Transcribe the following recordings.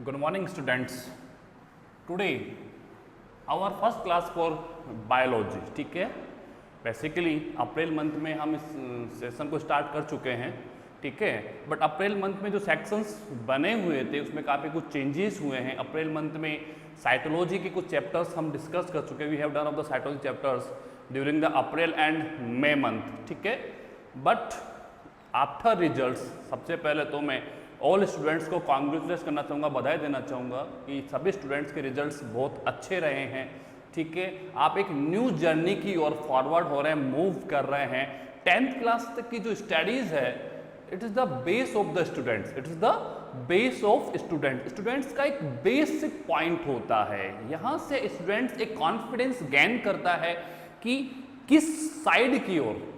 Good morning, students. Today, our first class for biology. ठीक है, basically April month में हम इस सेशन को स्टार्ट कर चुके हैं. ठीक है, बट अप्रैल मंथ में जो सेक्शंस बने हुए थे उसमें काफ़ी कुछ चेंजेस हुए हैं. अप्रैल मंथ में साइटोलॉजी के कुछ चैप्टर्स हम डिस्कस कर चुके हैं. We have done of the cytology chapters during the April and May month. ठीक है, बट आफ्टर रिजल्ट्स सबसे पहले तो मैं ऑल स्टूडेंट्स को कॉन्ग्रेचुलेट करना चाहूँगा, बधाई देना चाहूँगा कि सभी स्टूडेंट्स के रिजल्ट्स बहुत अच्छे रहे हैं. ठीक है, आप एक न्यू जर्नी की ओर फॉरवर्ड हो रहे हैं, मूव कर रहे हैं. 10th क्लास तक की जो स्टडीज़ है, it is the base of the students. It is the base of student. Students का एक बेसिक पॉइंट होता है. यहाँ से स्टूडेंट्स एक कॉन्फिडेंस गेन करता है कि किस साइड की ओर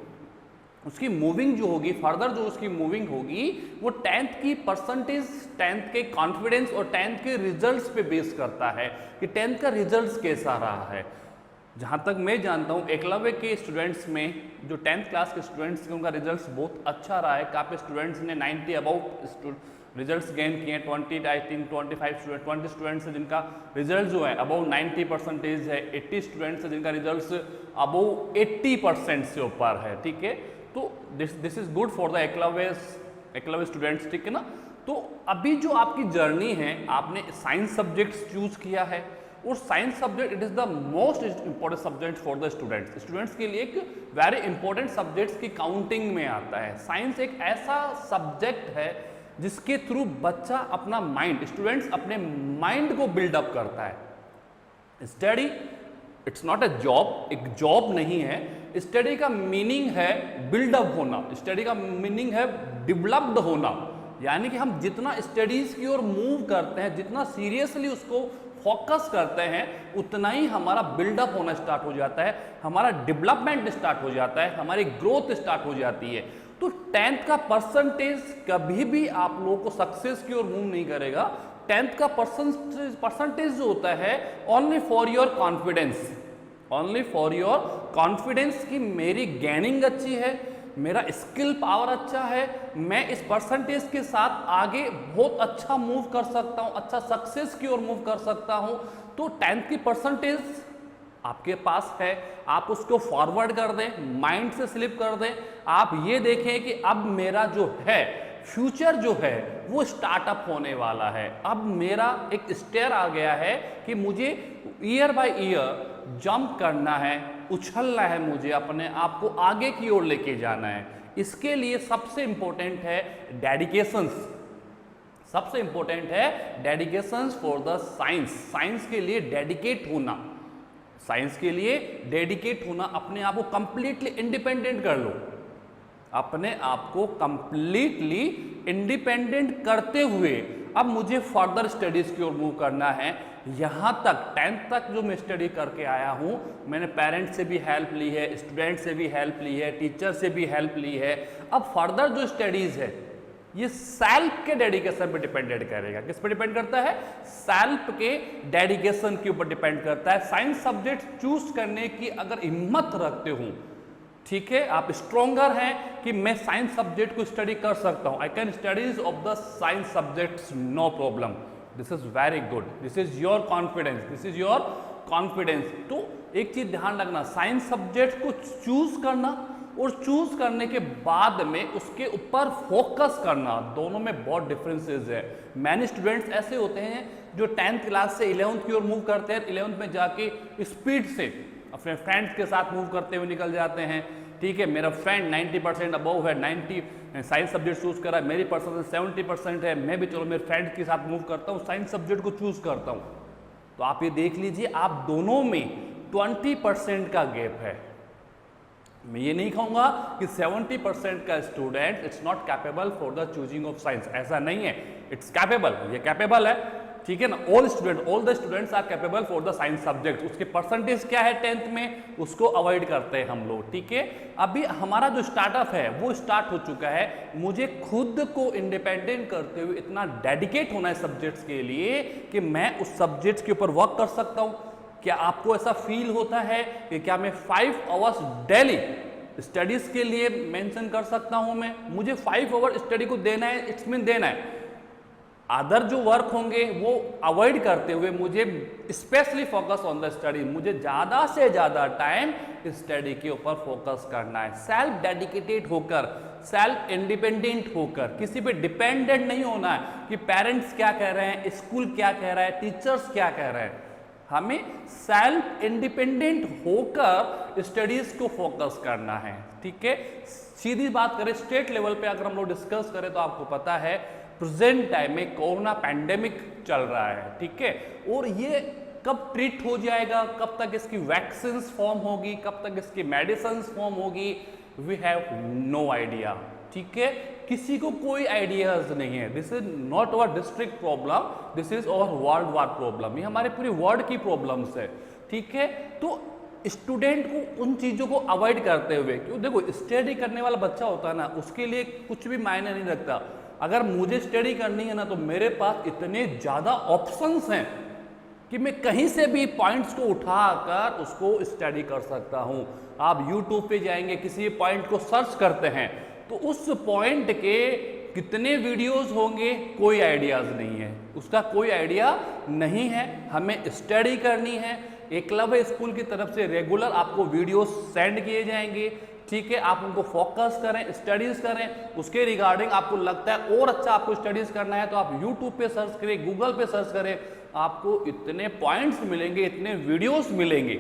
उसकी मूविंग जो होगी, फर्दर जो उसकी मूविंग होगी वो 10th की परसेंटेज, 10th के कॉन्फिडेंस और 10th के रिजल्ट्स पे बेस करता है कि 10th का रिजल्ट्स कैसा रहा है. जहाँ तक मैं जानता हूँ एकलव्य के स्टूडेंट्स में जो 10th क्लास के स्टूडेंट्स के उनका रिजल्ट्स बहुत अच्छा रहा है. काफ़ी स्टूडेंट्स ने 90 अबाउट रिजल्ट्स गेन किए हैं. 20 आई थिंक 20 स्टूडेंट्स हैं जिनका रिजल्ट जो है अबाउ 90% है. 80 स्टूडेंट्स हैं जिनका रिजल्ट्स अबाउ 80% से ऊपर है. ठीक है, तो this is good for the Eklavya students. ठीक है ना. तो अभी जो आपकी जर्नी है, आपने साइंस सब्जेक्ट्स चूज किया है और science subject it is the most important subject for the students. Students के लिए एक वेरी इंपॉर्टेंट सब्जेक्ट्स की काउंटिंग में आता है. साइंस एक ऐसा सब्जेक्ट है जिसके थ्रू बच्चा अपना माइंड, स्टूडेंट्स अपने माइंड को बिल्डअप करता है. Study it's not a job, एक जॉब नहीं है. स्टडी का मीनिंग है बिल्डअप होना, स्टडी का मीनिंग है डेवलप्ड होना. यानी कि हम जितना स्टडीज की ओर मूव करते हैं, जितना सीरियसली उसको फोकस करते हैं, उतना ही हमारा बिल्डअप होना स्टार्ट हो जाता है, हमारा डेवलपमेंट स्टार्ट हो जाता है, हमारी ग्रोथ स्टार्ट हो जाती है. तो 10th का परसेंटेज कभी भी आप लोगों को सक्सेस की ओर मूव नहीं करेगा. 10th का परसेंटेज जो होता है only for your confidence, only for your confidence कि मेरी गेनिंग अच्छी है, मेरा स्किल पावर अच्छा है, मैं इस परसेंटेज के साथ आगे बहुत अच्छा मूव कर सकता हूँ, अच्छा सक्सेस की ओर मूव कर सकता हूँ. तो 10th की परसेंटेज आपके पास है, आप उसको फॉरवर्ड कर दें, माइंड से स्लिप कर दें. आप ये देखें कि अब मेरा जो है फ्यूचर जो है वो स्टार्टअप होने वाला है. अब मेरा एक स्टेयर आ गया है कि मुझे ईयर बाय ईयर जंप करना है, उछलना है, मुझे अपने आप को आगे की ओर लेके जाना है. इसके लिए सबसे इंपॉर्टेंट है डेडिकेशंस. सबसे इंपॉर्टेंट है dedications for the science. Science के लिए डेडिकेट होना, साइंस के लिए डेडिकेट होना. अपने आप को कंप्लीटली इंडिपेंडेंट कर लो. अपने आप को कंप्लीटली इंडिपेंडेंट करते हुए अब मुझे फर्दर स्टडीज की ओर मूव करना है. यहाँ तक 10th तक जो मैं स्टडी करके आया हूँ, मैंने पेरेंट्स से भी हेल्प ली है, स्टूडेंट से भी हेल्प ली है, टीचर से भी हेल्प ली है. अब फर्दर जो स्टडीज है ये सेल्फ के डेडिकेशन पे डिपेंडेंट करेगा. किस पे डिपेंड करता है? सेल्फ के डेडिकेशन के ऊपर डिपेंड करता है. साइंस सब्जेक्ट चूज करने की अगर हिम्मत रखते हो, ठीक है, आप स्ट्रोंगर हैं कि मैं साइंस सब्जेक्ट को स्टडी कर सकता हूं, I can studies of the science subjects no problem. This is very good. This is your confidence, this is your confidence. तो एक चीज ध्यान रखना, साइंस सब्जेक्ट को चूज करना और चूज करने के बाद में उसके ऊपर फोकस करना, दोनों में बहुत डिफरेंसेस है. मैनी स्टूडेंट्स ऐसे होते हैं जो 10th क्लास से 11th की ओर मूव करते हैं, 11th में जाके स्पीड से अपने फ्रेंड्स के साथ मूव करते हुए निकल जाते हैं. ठीक है, मेरा फ्रेंड 90% अबव है, 90 साइंस सब्जेक्ट चूज करा है, मेरी परसेंटेज 70% है, मैं भी चलो मेरे फ्रेंड के साथ मूव करता हूँ, साइंस सब्जेक्ट को चूज करता हूँ. तो आप ये देख लीजिए, आप दोनों में 20% का गैप है. मैं ये नहीं कहूँगा कि 70% का student it's not capable for the choosing of science. ऐसा नहीं है, इट्स कैपेबल, ये कैपेबल है. ठीक है ना. All the students are capable for the science subject. उसके परसेंटेज क्या है 10th में, उसको अवॉइड करते हैं हम लोग. ठीक है, अभी हमारा जो स्टार्टअप है वो स्टार्ट हो चुका है. मुझे खुद को इंडिपेंडेंट करते हुए इतना डेडिकेट होना है सब्जेक्ट्स के लिए कि मैं उस सब्जेक्ट्स के ऊपर वर्क कर सकता हूँ. क्या आपको ऐसा फील होता है कि क्या मैं 5 आवर्स डेली स्टडीज के लिए मेंशन कर सकता हूं? मैं मुझे 5 आवर स्टडी को देना है, इट्स मीन देना है. अदर जो वर्क होंगे वो अवॉइड करते हुए मुझे specially focus on the study, मुझे ज़्यादा से ज़्यादा टाइम स्टडी के ऊपर फोकस करना है। सेल्फ डेडिकेटेड होकर, सेल्फ इंडिपेंडेंट होकर, किसी पे डिपेंडेंट नहीं होना है कि पेरेंट्स क्या कह रहे हैं, स्कूल क्या कह रहा है, टीचर्स क्या कह रहे हैं। हमें सेल्फ इंडिपेंडेंट होकर स्टडीज को फोकस करना है। ठीक है, सीधी बात करें स्टेट लेवल पे अगर हम लोग डिस्कस करें तो आपको पता है प्रेजेंट टाइम में कोरोना पैंडेमिक चल रहा है। ठीक है, और ये कब ट्रीट हो जाएगा, कब तक इसकी वैक्सीन फॉर्म होगी, कब तक इसकी मेडिसिन फॉर्म होगी, वी हैव नो आइडिया। ठीक है, किसी को कोई आइडियाज नहीं है। This is not our district problem, this is our world wide problem. ये हमारे पूरे वर्ल्ड की प्रॉब्लम्स है। ठीक है, तो स्टूडेंट को उन चीज़ों को अवॉइड करते हुए, क्यों देखो स्टडी करने वाला बच्चा होता है ना, उसके लिए कुछ भी मायने नहीं रखता। अगर मुझे स्टडी करनी है ना तो मेरे पास इतने ज़्यादा ऑप्शंस हैं कि मैं कहीं से भी पॉइंट्स को उठाकर उसको स्टडी कर सकता हूँ। आप यूट्यूब पे जाएंगे, किसी पॉइंट को सर्च करते हैं तो उस पॉइंट के कितने वीडियोस होंगे कोई आइडियाज़ नहीं है, उसका कोई आइडिया नहीं है। हमें स्टडी करनी है। एकलव्य स्कूल की तरफ से रेगुलर आपको वीडियोस सेंड किए जाएंगे। ठीक है, आप उनको फोकस करें, स्टडीज करें। उसके रिगार्डिंग आपको लगता है और अच्छा आपको स्टडीज करना है तो आप यूट्यूब पे सर्च करें, गूगल पे सर्च करें, आपको इतने पॉइंट्स मिलेंगे, इतने वीडियोस मिलेंगे।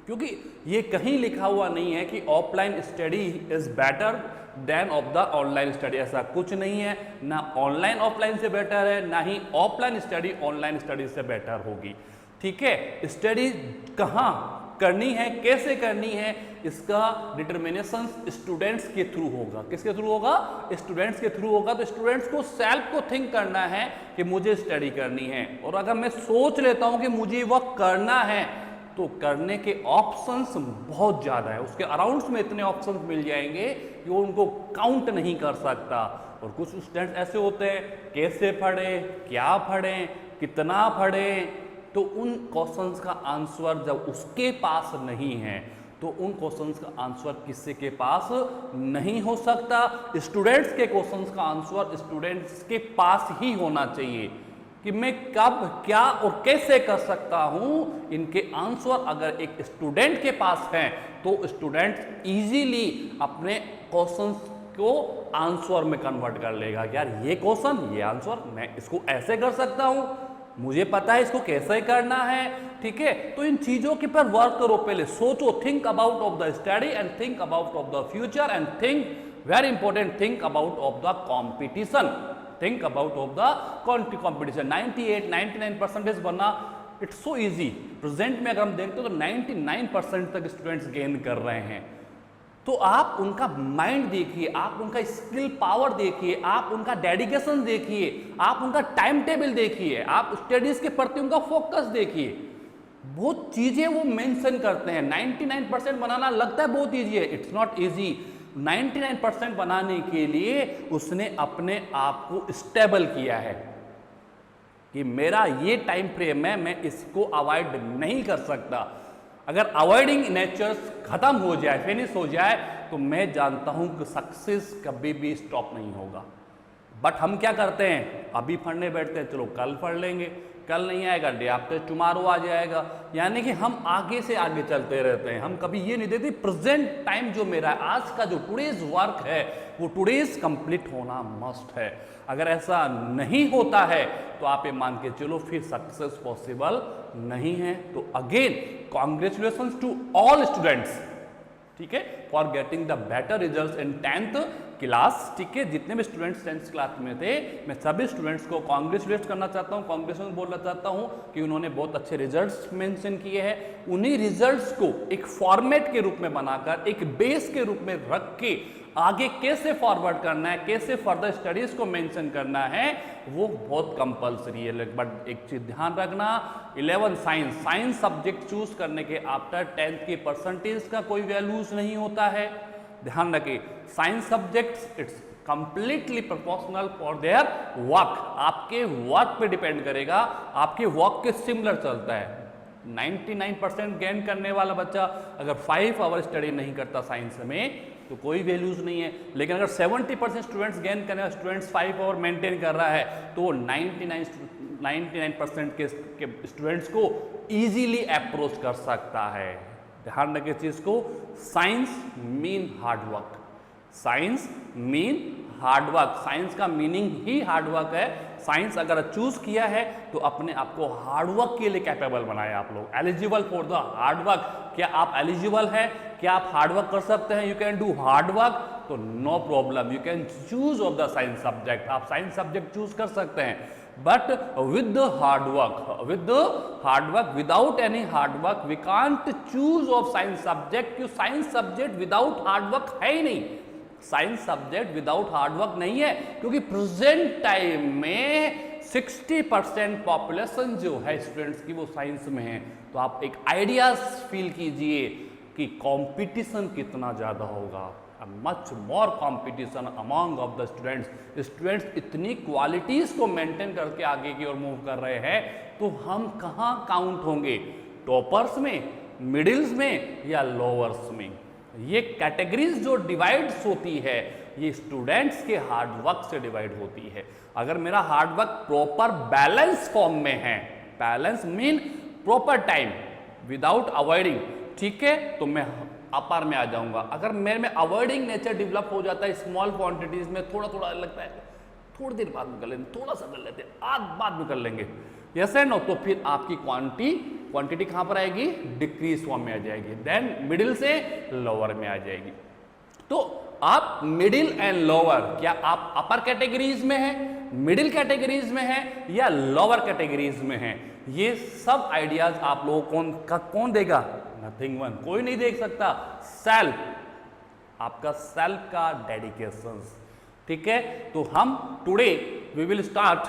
क्योंकि ये कहीं लिखा हुआ नहीं है कि offline study is better than of the online study, ऐसा कुछ नहीं है। ना ऑनलाइन ऑफलाइन से बेटर है, ना ही ऑफलाइन स्टडी ऑनलाइन स्टडी से बेटर होगी। ठीक है, स्टडी कहाँ करनी है, कैसे करनी है, इसका डिटर्मिनेशन स्टूडेंट्स के थ्रू होगा। किसके थ्रू होगा? स्टूडेंट्स के थ्रू होगा। तो स्टूडेंट्स को सेल्फ को थिंक करना है कि मुझे स्टडी करनी है, और अगर मैं सोच लेता हूं कि मुझे वह करना है तो करने के ऑप्शंस बहुत ज़्यादा है। उसके अराउंड्स में इतने ऑप्शंस मिल जाएंगे कि वो उनको काउंट नहीं कर सकता। और कुछ स्टूडेंट्स ऐसे होते हैं, कैसे पढ़े, क्या पढ़ें, कितना पढ़ें, तो उन क्वेश्चंस का आंसर जब उसके पास नहीं है तो उन क्वेश्चंस का आंसर किसी के पास नहीं हो सकता। स्टूडेंट्स के क्वेश्चंस का आंसर स्टूडेंट्स के पास ही होना चाहिए कि मैं कब, क्या और कैसे कर सकता हूं। इनके आंसर अगर एक स्टूडेंट के पास हैं तो स्टूडेंट इजीली अपने क्वेश्चंस को आंसर में कन्वर्ट कर लेगा। यार ये क्वेश्चन, ये आंसर, मैं इसको ऐसे कर सकता हूं, मुझे पता है इसको कैसे करना है। ठीक है, तो इन चीजों के पर वर्क करो, पहले सोचो, think about of the study and think about of the future and think very important, think about of the competition, think about of the competition. 98-99% बनना इट्स सो इजी। प्रेजेंट में अगर हम देखते हो तो 99% तक स्टूडेंट्स गेन कर रहे हैं। तो आप उनका माइंड देखिए, आप उनका स्किल पावर देखिए, आप उनका डेडिकेशन देखिए, आप उनका टाइम टेबल देखिए, आप स्टडीज के प्रति उनका फोकस देखिए। बहुत चीजें वो मेंशन करते हैं। 99% बनाना लगता है बहुत इजी है, इट्स नॉट इजी। 99% बनाने के लिए उसने अपने आप को स्टेबल किया है कि मेरा ये टाइम फ्रेम है, मैं इसको अवॉइड नहीं कर सकता। अगर अवॉइडिंग नेचर्स खत्म हो जाए, फिनिश हो जाए, तो मैं जानता हूं कि सक्सेस कभी भी स्टॉप नहीं होगा। बट हम क्या करते हैं, अभी पढ़ने बैठते हैं, चलो कल पढ़ लेंगे, कल नहीं आएगा, डे आफ्टर टुमारो आ जाएगा। यानी कि हम आगे से आगे चलते रहते हैं। हम कभी ये नहीं देते प्रेजेंट टाइम जो मेरा है, आज का जो टुडेज वर्क है, वो टुडेज कंप्लीट होना मस्ट है। अगर ऐसा नहीं होता है तो आप ये मान के चलो फिर सक्सेस पॉसिबल नहीं है। तो again congratulations to all students, ठीक है, for getting the better results in 10th class. ठीक है, जितने भी स्टूडेंट्स 10th क्लास में थे, मैं सभी स्टूडेंट्स को कॉन्ग्रेचुलेट करना चाहता हूँ, कॉन्ग्रेचुलेशन बोलना चाहता हूँ कि उन्होंने बहुत अच्छे रिजल्ट्स मेंशन किए हैं। उन्हीं रिजल्ट्स को एक फॉर्मेट के रूप में बनाकर, एक बेस के रूप में रख के आगे कैसे फॉरवर्ड करना है, कैसे फर्दर स्टडीज को मेंशन करना है, वो बहुत कंपलसरी है। बट एक चीज ध्यान रखना, 11 साइंस सब्जेक्ट चूज करने के आफ्टर 10th की परसेंटेज का कोई वैल्यूज नहीं होता है। ध्यान रखिए, science subjects it's completely proportional for their work. आपके वर्क पे डिपेंड करेगा, आपके वर्क के सिमिलर चलता है। 99% गेन करने वाला बच्चा अगर 5 आवर स्टडी नहीं करता साइंस में, तो कोई वैल्यूज नहीं है। लेकिन अगर 70% स्टूडेंट्स गेन करें, स्टूडेंट्स 5 आवर मेंटेन कर रहा है, तो वो 99% के स्टूडेंट्स को इजीली अप्रोच कर सकता है। ध्यान रखें चीज को, science mean hard work, science mean hard work, science का मीनिंग ही हार्डवर्क है। साइंस अगर चूज किया है तो अपने आप को हार्डवर्क के लिए कैपेबल बनाए आप लोग, एलिजिबल फॉर द हार्डवर्क। क्या आप एलिजिबल है? क्या आप हार्डवर्क कर सकते हैं? यू कैन डू हार्डवर्क, तो no problem, you can choose of the science subject, आप साइंस सब्जेक्ट चूज कर सकते हैं। But with hard work, without any hard work we can't choose of science subject, क्यों साइंस सब्जेक्ट विदाउट हार्डवर्क है ही नहीं, science subject without hard work नहीं है, क्योंकि प्रेजेंट टाइम में 60% पॉपुलेशन जो है स्टूडेंट्स की वो साइंस में है। तो आप एक आइडियाज फील कीजिए कि कंपटीशन कितना ज्यादा होगा, much more competition among of the students. Students इतनी क्वालिटीज को मेंटेन करके आगे की ओर मूव कर रहे हैं, तो हम कहाँ काउंट होंगे, टॉपर्स में, मिडिल्स में या लोअर्स में? ये कैटेगरीज जो डिवाइड्स होती है ये स्टूडेंट्स के हार्डवर्क से डिवाइड होती है। अगर मेरा हार्डवर्क प्रॉपर बैलेंस फॉर्म में है, balance mean proper time without avoiding, ठीक है, तो मैं अपर में आ जाऊंगा। अगर मेरे में अवॉइडिंग नेचर डेवलप हो जाता है, स्मॉल क्वांटिटीज में थोड़ा थोड़ा लगता है थोड़ी देर बाद में कर लेंगे, थोड़ा सा कर लेते हैं, आज बाद में कर लेंगे, यस एंड नो, तो फिर आपकी क्वांटिटी कहां पर आएगी, डिक्रीज फॉर्म में आ जाएगी, देन मिडिल से लोअर में आ जाएगी। तो आप मिडिल एंड लोअर, क्या आप अपर कैटेगरीज में हैं, मिडिल कैटेगरीज में हैं या लोअर कैटेगरीज में हैं? ये सब आइडियाज आप लोगों को कौन देगा? नथिंग वन, कोई नहीं देख सकता, सेल्फ, आपका सेल्फ का डेडिकेशन, ठीक है। तो हम today we will start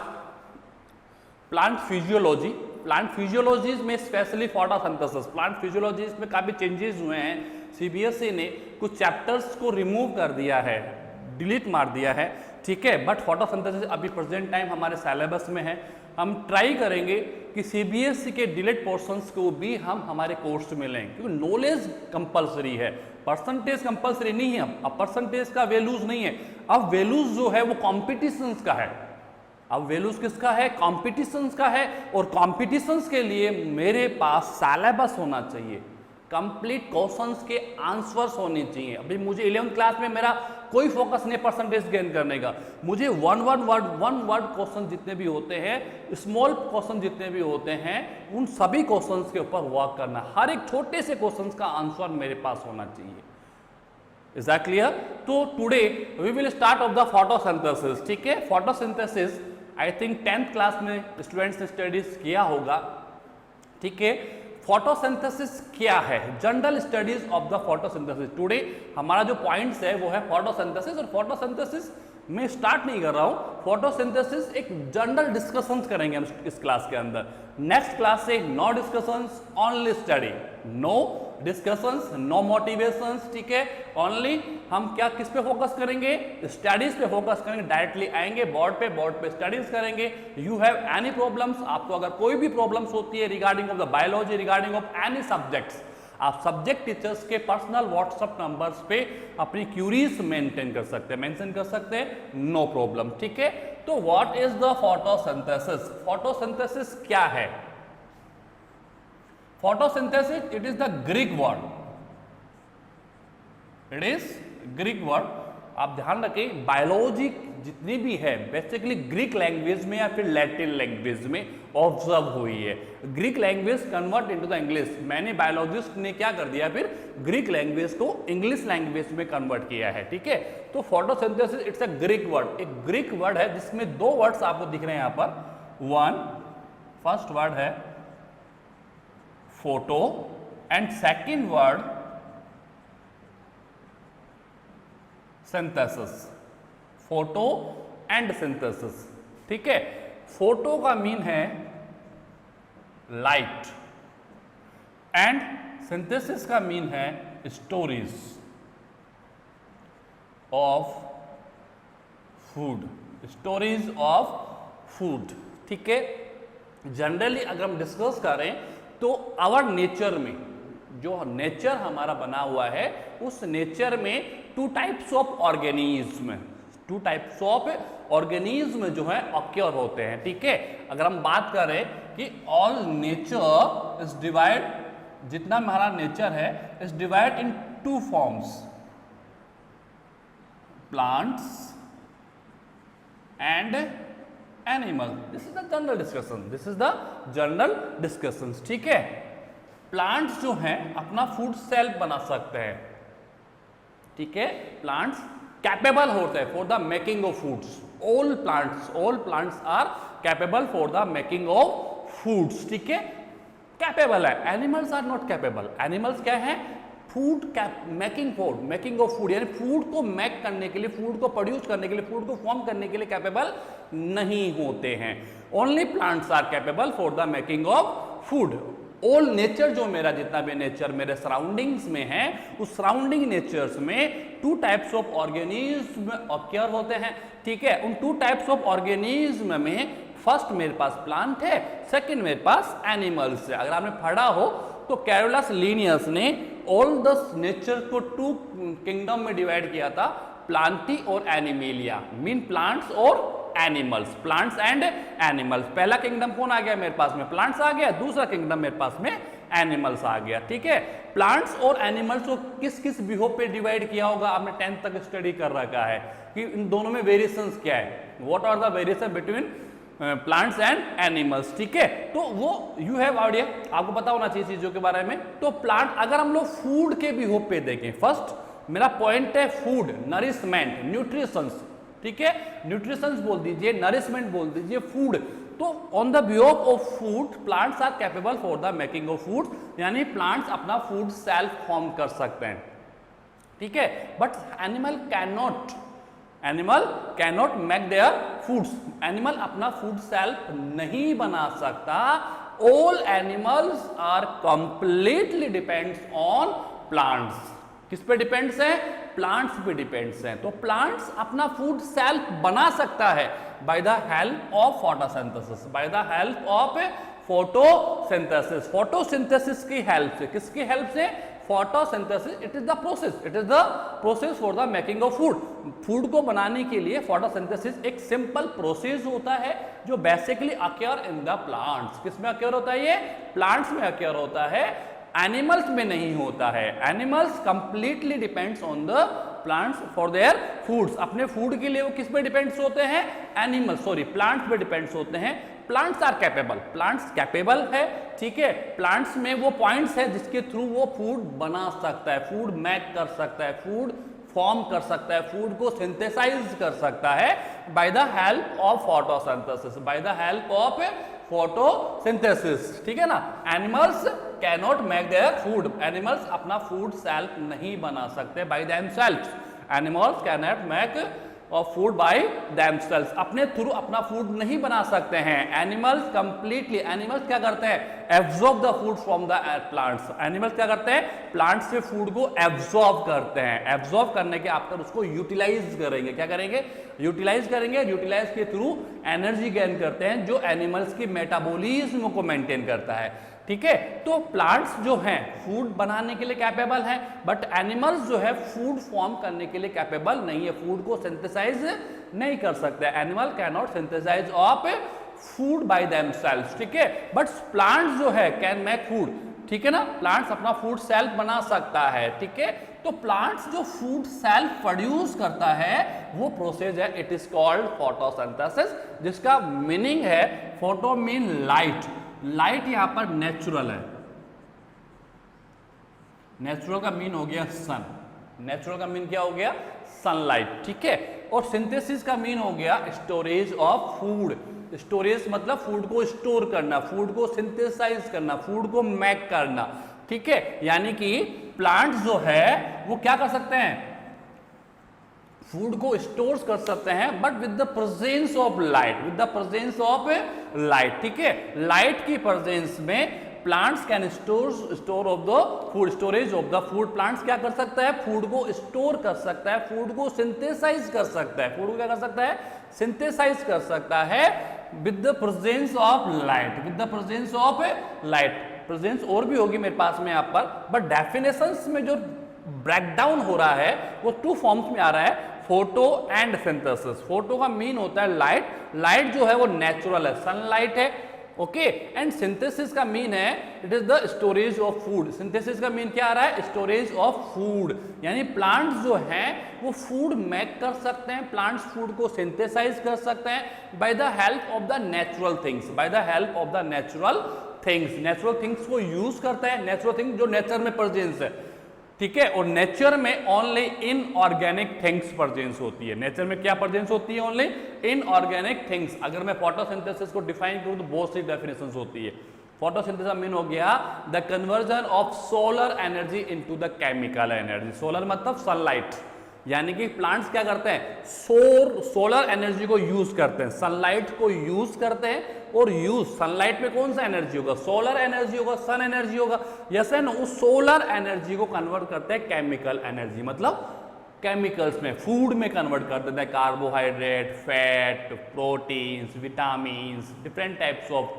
plant physiology. Plant physiologies में स्पेशली फोटोसिंथेसिस, प्लांट फिजियोलॉजीज में काफी चेंजेस हुए हैं। सीबीएसई ने कुछ चैप्टर्स को रिमूव कर दिया है, डिलीट मार दिया है, ठीक है, बट फोटोसिंथेसिस अभी प्रेजेंट टाइम हमारे सिलेबस में है। हम ट्राई करेंगे कि सीबीएसई के डिलीट पोर्शंस को भी हम हमारे कोर्स में लें, क्योंकि नॉलेज कंपलसरी है, परसेंटेज कंपलसरी नहीं है। अब परसेंटेज का वैल्यूज नहीं है, अब वैल्यूज जो है वो कॉम्पिटिशन्स का है। अब वैल्यूज किसका है? कॉम्पिटिशन्स का है। और कॉम्पिटिशन्स के लिए मेरे पास सिलेबस होना चाहिए, कंप्लीट क्वेश्चंस के आंसर्स होने चाहिए। अभी मुझे 11th क्लास में मेरा कोई फोकस नहीं परसेंटेज गेन करने का, मुझे वन वर्ड क्वेश्चन जितने भी होते हैं, स्मॉल क्वेश्चन जितने भी होते हैं, उन सभी क्वेश्चंस के ऊपर वर्क करना, हर एक छोटे से क्वेश्चन का आंसर मेरे पास होना चाहिए। Is that clear? तो today we will start of the photosynthesis, ठीक है। Photosynthesis I think 10th class में स्टूडेंट्स ने स्टडीज किया होगा, ठीक है। फोटोसिंथेसिस क्या है? General studies of the photosynthesis. Today हमारा जो पॉइंट्स है वो है फोटोसिंथेसिस, और फोटोसिंथेसिस मैं स्टार्ट नहीं कर रहा हूं, फोटोसिंथेसिस एक जनरल डिस्कशंस करेंगे हम इस क्लास के अंदर। नेक्स्ट क्लास से no discussions, only study, no discussions, no motivations, ठीक है। ओनली हम क्या किस पे फोकस करेंगे? स्टडीज पे फोकस करेंगे। डायरेक्टली आएंगे बोर्ड पे स्टडीज करेंगे। यू हैव एनी प्रॉब्लम्स, आपको अगर कोई भी प्रॉब्लम्स होती है regarding of the biology, regarding of any subjects, आप सब्जेक्ट टीचर्स के पर्सनल व्हाट्सएप नंबर्स पे अपनी क्यूरीज मेंशन कर सकते हैं, नो प्रॉब्लम, ठीक है। तो what is the photosynthesis? Photosynthesis क्या है? Photosynthesis it is the Greek word, it is Greek word. आप ध्यान रखें, बायोलॉजी जितनी भी है बेसिकली ग्रीक लैंग्वेज में या फिर लैटिन लैंग्वेज में ऑब्जर्व हुई है। Greek language convert into the English, मैंने बायोलॉजिस्ट ने क्या कर दिया, फिर ग्रीक लैंग्वेज को इंग्लिश लैंग्वेज में कन्वर्ट किया है, ठीक है। तो photosynthesis it's a Greek word, एक ग्रीक वर्ड है जिसमें दो वर्ड्स आपको दिख रहे हैं यहाँ पर। वन, फर्स्ट वर्ड है photo and second word synthesis, photo and synthesis, ठीक है। फोटो का मीन है लाइट एंड सिंथेसिस का मीन है stories of food, stories of food, ठीक है। जनरली अगर हम डिस्कस करें तो आवर नेचर में जो नेचर हमारा बना हुआ है उस नेचर में टू टाइप्स ऑफ ऑर्गेनिज्म जो है ऑक्योर होते हैं, ठीक है। अगर हम बात करें कि ऑल नेचर इज डिवाइड, जितना हमारा नेचर है is divide in two forms, plants and animal. This is the general discussion, ठीक है। प्लांट्स जो हैं अपना फूड सेल्फ बना सकते हैं, ठीक है। प्लांट्स कैपेबल होते हैं for the making of foods. All plants are capable for the making of foods, ठीक है, कैपेबल है। Animals are not capable. Animals क्या है? मेकिंग ऑफ फूड, यानी फूड को मेक करने के लिए, फूड को प्रोड्यूस करने के लिए, फूड को फॉर्म करने के लिए कैपेबल नहीं होते हैं। Only plants are capable for the making of food. All nature जो मेरा जितना भी नेचर मेरे सराउंडिंग्स में है, उस सराउंडिंग नेचर्स में two types of organism occur होते हैं, ठीक है। उन टू टाइप्स ऑफ ऑर्गेनिज्म में फर्स्ट मेरे पास प्लांट है, सेकंड मेरे पास एनिमल्स है। अगर आपने पढ़ा हो तो कैरोलस लिनियस ने ऑल द नेचर को टू किंगडम में डिवाइड किया था, प्लांटी और एनिमेलिया, मीन प्लांट्स और एनिमल्स, प्लांट्स एंड एनिमल्स। पहला किंगडम कौन आ गया मेरे पास में? प्लांट्स आ गया। दूसरा किंगडम मेरे पास में एनिमल्स आ गया, ठीक है। प्लांट्स और एनिमल्स को किस किस बिहेव पे डिवाइड किया होगा? आपने 10th तक स्टडी कर रखा है कि इन दोनों में वेरिएशंस क्या है, what are the variation between plants and animals, ठीक है। तो वो यू हैव आइडिया, आपको पता होना चाहिए चीजों के बारे में। तो प्लांट, अगर हम लोग फूड के बिहेव पे देखें, फर्स्ट मेरा पॉइंट है फूड, नरिशमेंट, न्यूट्रिशंस, ठीक है। न्यूट्रिशंस बोल दीजिए, नरिशमेंट बोल दीजिए, फूड। तो on the behave of food plants are capable for the making of food, यानी प्लांट्स अपना फूड सेल्फ फॉर्म कर सकते हैं, ठीक है। But animal cannot make their foods. Animal अपना फूड सेल्फ नहीं बना सकता। All animals are completely depends on plants. किस पे डिपेंड्स है? प्लांट्स पे डिपेंड्स हैं। तो प्लांट्स अपना फूड सेल्फ बना सकता है by the help of photosynthesis, by the help of photosynthesis. Photosynthesis की हेल्प से, किसकी हेल्प से? Photosynthesis. It is the process for the making of food. Food को बनाने के लिए फोटोसिंथेसिस एक सिंपल प्रोसेस होता है जो basically acquire in the plants. किस में अक्योर होता है? ये प्लांट्स में अक्योर होता है, एनिमल्स में नहीं होता है। Animals completely depends on the plants for their foods. अपने फूड के लिए वो किस पे डिपेंड्स होते हैं? प्लांट्स पे डिपेंड्स होते हैं। Plants are capable, plants capable है, ठीक है। प्लांट्स में वो पॉइंट्स है जिसके थ्रू वो फूड बना सकता है, फूड मेक कर सकता है, फूड फॉर्म कर सकता है, फूड को सिंथेसाइज कर सकता है by the help of photosynthesis, by the help of photosynthesis, ठीक है ना। Animals cannot make their food. Animals अपना फूड सेल्फ नहीं बना सकते by themselves. Animals cannot make food by themselves, अपने थ्रू अपना फूड नहीं बना सकते हैं। एनिमल्स कंप्लीटली, एनिमल्स क्या करते हैं? Absorb the food from the plants. Animals क्या करते हैं? प्लांट्स से फूड को एब्जॉर्ब करते हैं। एब्जॉर्ब करने के आफ्टर उसको यूटिलाइज करेंगे। क्या करेंगे? यूटिलाइज करेंगे। यूटिलाइज के थ्रू एनर्जी गेन करते हैं जो एनिमल्स की मेटाबॉलिज्म को मेंटेन करता है, ठीक है। तो प्लांट्स जो हैं फूड बनाने के लिए कैपेबल हैं, बट एनिमल्स जो है फूड फॉर्म करने के लिए कैपेबल नहीं है, फूड को सिंथेसाइज नहीं कर सकते। Animal can not synthesize of food by themselves, ठीक है। बट प्लांट्स जो है कैन मेक फूड, ठीक है ना। प्लांट्स अपना फूड सेल्फ बना सकता है, ठीक है। तो प्लांट्स जो फूड सेल्फ प्रोड्यूस करता है वो प्रोसेस है, इट इज कॉल्ड फोटोसिंथेसिस, जिसका मीनिंग है, फोटो मीन लाइट, लाइट यहां पर नेचुरल है। नेचुरल का मीन हो गया सन, नेचुरल का मीन क्या हो गया? सनलाइट, ठीक है। और सिंथेसिस का मीन हो गया स्टोरेज ऑफ फूड। स्टोरेज मतलब फूड को स्टोर करना, फूड को सिंथेसाइज करना, फूड को मेक करना, ठीक है। यानी कि प्लांट्स जो है वो क्या कर सकते हैं? फूड को स्टोर कर सकते हैं, but with the presence of light, with the presence of light, ठीक है। लाइट की प्रेजेंस में plants can store of the food, storage of the food. Plants क्या कर सकता है? फूड को स्टोर कर सकता है, फूड को सिंथेसाइज कर सकता है। फूड को क्या कर सकता है? सिंथेसाइज कर सकता है with the presence of light, with the presence of light. Presence और भी होगी मेरे पास में यहाँ पर, बट डेफिनेशंस में जो ब्रेकडाउन हो रहा है वो टू फॉर्म्स में आ रहा है, फोटो एंड सिंथेसिस। फोटो का मीन होता है लाइट, लाइट जो है वो नेचुरल है, सनलाइट है, ओके। एंड सिंथेसिस का मीन है it is the storage of food. Synthesis का मीन क्या आ रहा है, स्टोरेज ऑफ फूड, यानी प्लांट्स जो हैं वो फूड मेक कर सकते हैं, प्लांट्स फूड को सिंथेसाइज कर सकते हैं by the help of the natural things, by the help of the natural things. Natural things को यूज करते हैं, नेचुरल थिंग्स जो नेचर में प्रेजेंस है, ठीक है। और नेचर में ओनली इनऑर्गेनिक थिंग्स प्रेजेंस होती है। नेचर में क्या प्रेजेंस होती है, ओनली इनऑर्गेनिक थिंग्स। अगर मैं फोटोसिंथेसिस को डिफाइन करूं तो बहुत सी डेफिनेशंस होती है। फोटोसिंथेसिस मीन हो गया the conversion of solar energy into the chemical energy. Solar मतलब सनलाइट, यानी कि प्लांट्स क्या करते हैं, सोलर एनर्जी को यूज करते हैं, सनलाइट को यूज करते हैं। और यूज सनलाइट में कौन सा एनर्जी होगा, सोलर एनर्जी होगा, सन एनर्जी होगा, जैसे ना उस सोलर एनर्जी को कन्वर्ट करते हैं केमिकल एनर्जी, मतलब केमिकल्स में, फूड में कन्वर्ट कर देते हैं, carbohydrate, fat, proteins, vitamins, different types of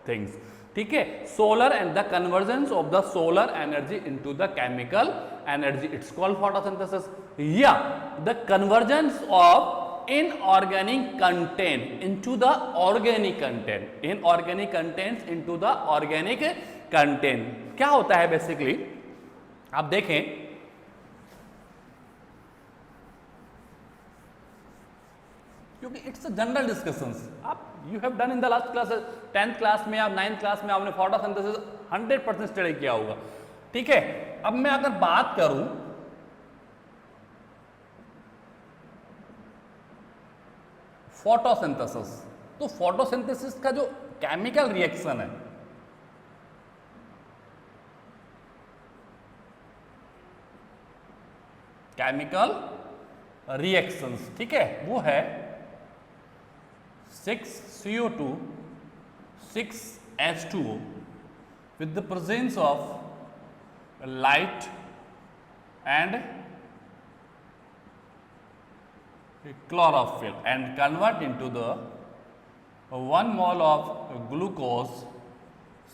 things, ठीक है। Solar and the conversion of the solar energy into the chemical energy, it's called photosynthesis. या the convergence of inorganic content into the organic content, inorganic contents into the organic content। क्या होता है basically, आप देखें, क्योंकि it's a general discussions, आप you have done in the last class, 10th class में या 9th क्लास में आपने फोटोसिंथेसिस 100% स्टडी किया होगा, ठीक है। अब मैं अगर बात करूं फोटोसिंथेसिस, तो फोटोसिंथेसिस का जो केमिकल रिएक्शन है, केमिकल रिएक्शंस, ठीक है, वो है 6CO2 6H2O with the presence of light and chlorophyll and convert into the 1 mole of glucose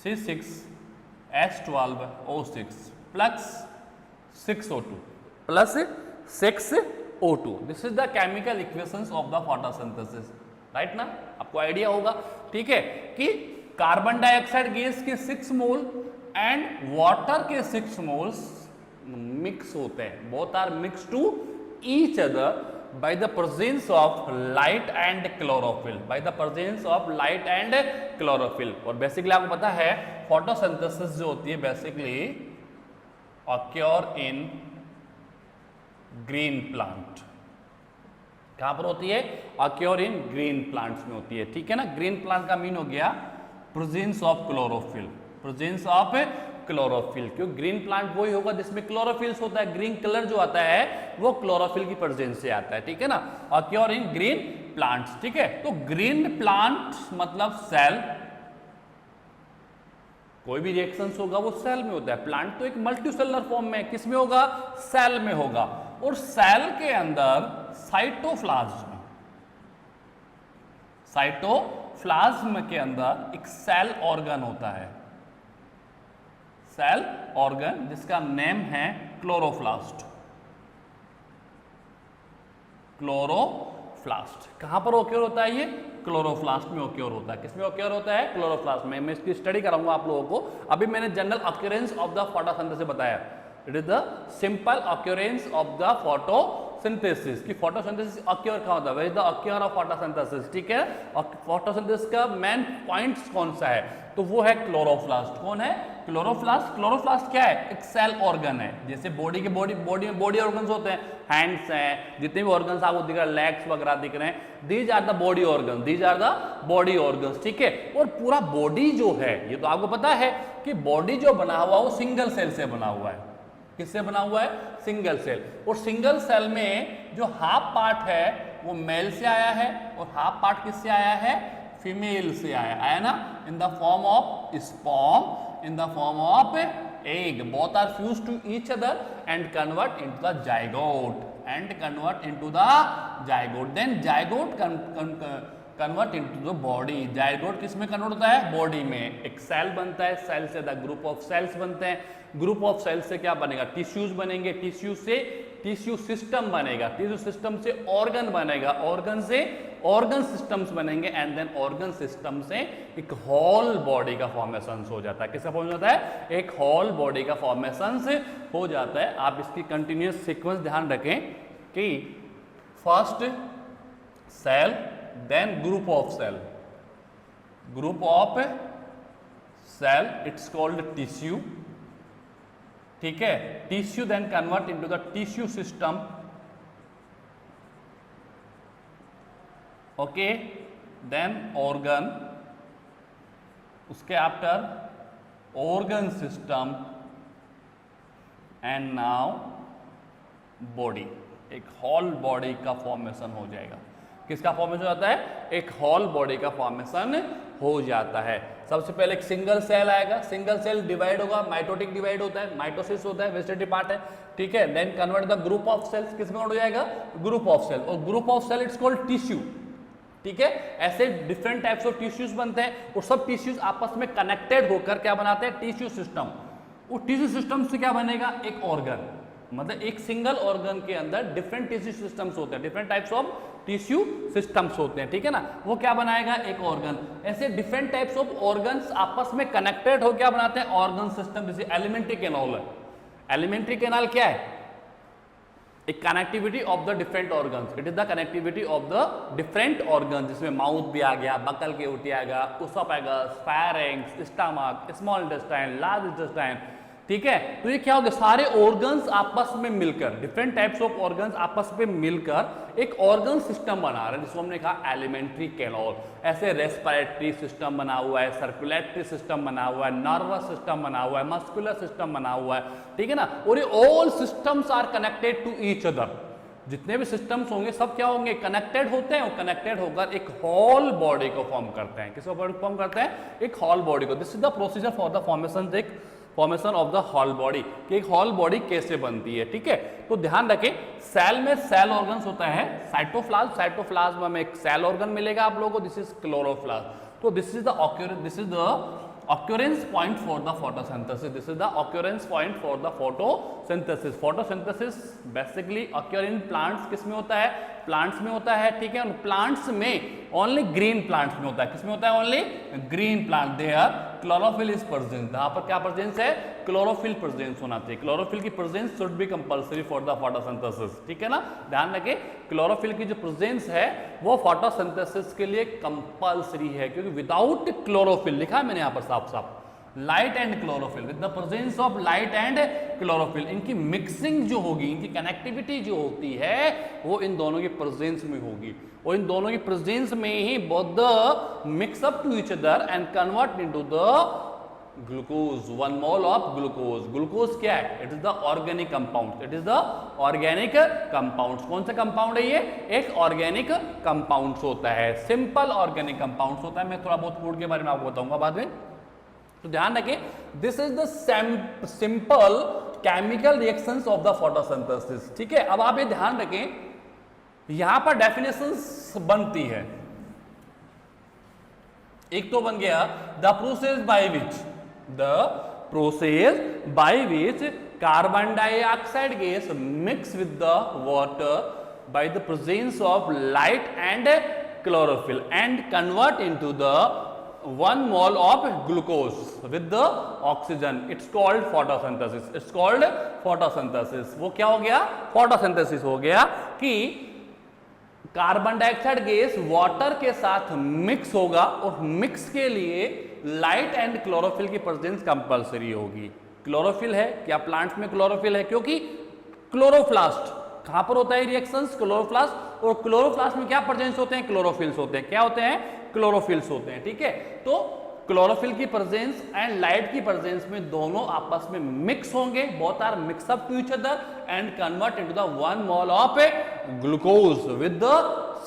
C6H12O6 plus 6O2 plus 6O2। This is the chemical equations of the photosynthesis, right ना, आपको idea होगा, ठीक है, कि carbon dioxide gas के 6 mole and water के 6 moles mix होते हैं, both are mix to each other by the presence of light and chlorophyll, by the presence of light and chlorophyll। और बेसिकली आपको पता है फोटोसिंथेसिस जो होती है basically occur in green plant. कहां पर होती है, occur in ग्रीन प्लांट्स में होती है, ठीक है ना। ग्रीन प्लांट का मीन हो गया presence of chlorophyll, presence of chlorophyll, क्योंकि ग्रीन प्लांट वही होगा जिसमें क्लोरोफिल्स होता है, ग्रीन कलर जो आता है वो क्लोरोफिल की प्रेजेंस से आता है, ठीक है ना। ऑक्योर इन ग्रीन प्लांट्स, ठीक है। तो ग्रीन प्लांट मतलब सेल, कोई भी रिएक्शंस होगा वो सेल में होता है। प्लांट तो एक मल्टीसेलुलर फॉर्म में, किस में होगा, सेल में होगा। और सेल के अंदर साइटोप्लाज्म, साइटोप्लाज्म के अंदर एक सेल ऑर्गन होता है, सेल ऑर्गन जिसका नेम है क्लोरोप्लास्ट। क्लोरोप्लास्ट कहां पर ओक्योर होता है, ये क्लोरोप्लास्ट में ओक्योर होता है। किसमें ओक्योर होता है, क्लोरोप्लास्ट में। मैं इसकी स्टडी कराऊंगा आप लोगों को। अभी मैंने general occurrence of the photosynthesis बताया, it is the simple occurrence of the photosynthesis, की फोटोसिंथेसिस ऑक्योर कहां होता है, where is the occur of photosynthesis, ठीक है। और फोटोसिंथेसिस का मेन पॉइंट्स कौन सा है, तो वो है क्लोरोप्लास्ट। कौन है, क्लोरोप्लास्ट। क्लोरोप्लास्ट क्या है, एक सेल ऑर्गन है, जैसे बॉडी के बॉडी ऑर्गन्स होते हैं, हैंड्स हैं, जितने भी ऑर्गन्स आपको दिख रहे हैं, लेग्स वगैरह दिख रहे हैं, these are the body organ, these are the body organs, ठीक है। और पूरा बॉडी जो है, ये तो आपको पता है कि बॉडी जो बना हुआ वो सिंगल सेल से बना हुआ है। किससे बना हुआ है, सिंगल सेल। और सिंगल सेल में जो हाफ पार्ट है वो मेल से आया है और हाफ पार्ट किससे आया है, फीमेल से आया ना, in the form of sperm, in the form of egg, both are fused to each other and convert into the zygote, then zygote convert into the body. Zygote किस में convert होता है? बॉडी में। एक cell बनता है, cell से the group of sales बनते हैं, ग्रुप ऑफ सेल्स से क्या बनेगा? टिश्यूज बनेंगे, टिश्यू से टिश्यू सिस्टम बनेगा, टिश्यू सिस्टम से ऑर्गन बनेगा, ऑर्गन से ऑर्गन सिस्टम्स बनेंगे, एंड देन ऑर्गन सिस्टम से एक होल बॉडी का फॉर्मेशन हो जाता है। किसका फॉर्मेशन होता है? एक होल बॉडी का फॉर्मेशन हो जाता है। आप इसकी कंटिन्यूस सीक्वेंस ध्यान रखें कि first cell, then group of cell, group of cell, it's called tissue, ठीक है। Tissue then convert into the tissue system, okay, then organ, उसके after organ system, and now body. एक होल बॉडी का formation हो जाएगा। किसका formation हो जाता है? एक होल बॉडी का फॉर्मेशन हो जाता है। सबसे पहले एक सिंगल सेल आएगा, सिंगल सेल डिवाइड होगा, माइटोटिक डिवाइड होता है, माइटोसिस होता है, वेजिटेटिव पार्ट है, ठीक है। Then convert the group of cells, किस में हो जाएगा? ग्रुप ऑफ सेल, और group of cell it's called tissue, ठीक है। ऐसे डिफरेंट टाइप्स ऑफ टिश्यूज बनते हैं और सब टिश्यूज आपस में कनेक्टेड होकर क्या बनाते हैं? Tissue system. वो टिश्यू सिस्टम से क्या बनेगा? एक ऑर्गन। मतलब एक सिंगल ऑर्गन के अंदर डिफरेंट टिश्यू सिस्टम्स होते हैं, different types of tissue systems होते हैं, ठीक है ना। वो क्या बनाएगा? एक ऑर्गन। ऐसे डिफरेंट टाइप्स ऑफ ऑर्गन्स आपस में कनेक्टेड हो क्या बनाते हैं? Organ system. जैसे एलिमेंट्री कैनाल है, एलिमेंट्री कैनाल क्या है? एक connectivity of the different organs, it is the connectivity of the different organ, जिसमें माउथ भी आ गया, बकल के ऊटी आ गया, oesophagus, pharynx, stomach, small intestine, large intestine, ठीक है। तो ये क्या हो गया? सारे ऑर्गन्स आपस में मिलकर, डिफरेंट टाइप्स ऑफ ऑर्गन्स आपस में मिलकर एक ऑर्गन सिस्टम बना रहे हैं, जिसको हमने कहा एलिमेंट्री कैनाल। ऐसे रेस्पिरेटरी सिस्टम बना हुआ है, सर्कुलेटरी सिस्टम बना हुआ है, नर्वस सिस्टम बना हुआ है, मस्कुलर सिस्टम बना हुआ है, ठीक है ना। और ये all systems are connected to each other. जितने भी सिस्टम्स होंगे सब क्या होंगे? कनेक्टेड होते हैं, और कनेक्टेड होकर एक होल बॉडी को फॉर्म करते हैं। किसको फॉर्म करते हैं? एक होल बॉडी को। This is the procedure for the formation, एक formation of the whole body, कि एक होल बॉडी कैसे बनती है, ठीक है। तो ध्यान रखें, सेल में सेल ऑर्गन्स होता है, साइटोप्लाज्म, साइटोप्लाज्म में एक सेल ऑर्गन मिलेगा आप लोगों को, दिस इज क्लोरोप्लास्ट। तो this is the occurrence point for the photosynthesis, this is the occurrence point for the photosynthesis। photosynthesis basically occur in plants, किस में होता है? प्लांट्स में होता है, ठीक है। प्लांट्स में ओनली ग्रीन प्लांट्स में होता है, किस में होता है? Only green plant. There chlorophyll is present, यहाँ पर क्या प्रेजेंस है? क्लोरोफिल प्रेजेंस होना चाहिए। क्लोरोफिल की presence should be compulsory for the photosynthesis, ठीक है ना। ध्यान रखें, क्लोरोफिल की जो प्रेजेंस है वो फोटोसिंथेसिस के लिए कंपल्सरी है, क्योंकि विदाउट क्लोरोफिल, लिखा है मैंने यहाँ पर साफ साफ, light and chlorophyll, with the presence of light and chlorophyll, इनकी मिक्सिंग जो होगी, इनकी कनेक्टिविटी जो होती है वो इन दोनों की प्रेजेंस में होगी, और इन दोनों की प्रेजेंस में ही both the mix up to each other and convert into the glucose, 1 mole of glucose. Glucose क्या है? It is the organic compound, it is the organic compound. कौन सा कंपाउंड है ये? एक ऑर्गेनिक कंपाउंड होता है, सिंपल ऑर्गेनिक कंपाउंड होता है। मैं थोड़ा बहुत फूड के बारे में आपको बताऊंगा बाद में। तो ध्यान रखें, this is the simple chemical reactions of the photosynthesis, ठीक है। अब आप ये ध्यान रखें, यहां पर डेफिनेशंस बनती है। एक तो बन गया the process by which carbon dioxide gas mix with the water by the presence of light and chlorophyll and convert into the 1 mole of glucose with the oxygen, it's called photosynthesis, it's called photosynthesis। वो क्या हो गया? photosynthesis हो गया कि carbon dioxide gas water के साथ mix होगा, और मिक्स के लिए लाइट एंड क्लोरोफिल की प्रेजेंस कंपल्सरी होगी। क्लोरोफिल है क्या? प्लांट्स में क्लोरोफिल है, क्योंकि क्लोरोप्लास्ट कहां पर होता है रिएक्शंस? क्लोरोप्लास्ट। और क्लोरोप्लास्ट में क्या प्रेजेंस होते हैं? क्लोरोफिल्स होते हैं। क्या होते हैं? क्लोरोफिल्स होते हैं, ठीक है। तो क्लोरोफिल की प्रेजेंस एंड लाइट की प्रेजेंस में दोनों आपस में मिक्स होंगे, both are mix up to each other and convert into the 1 mole of glucose with the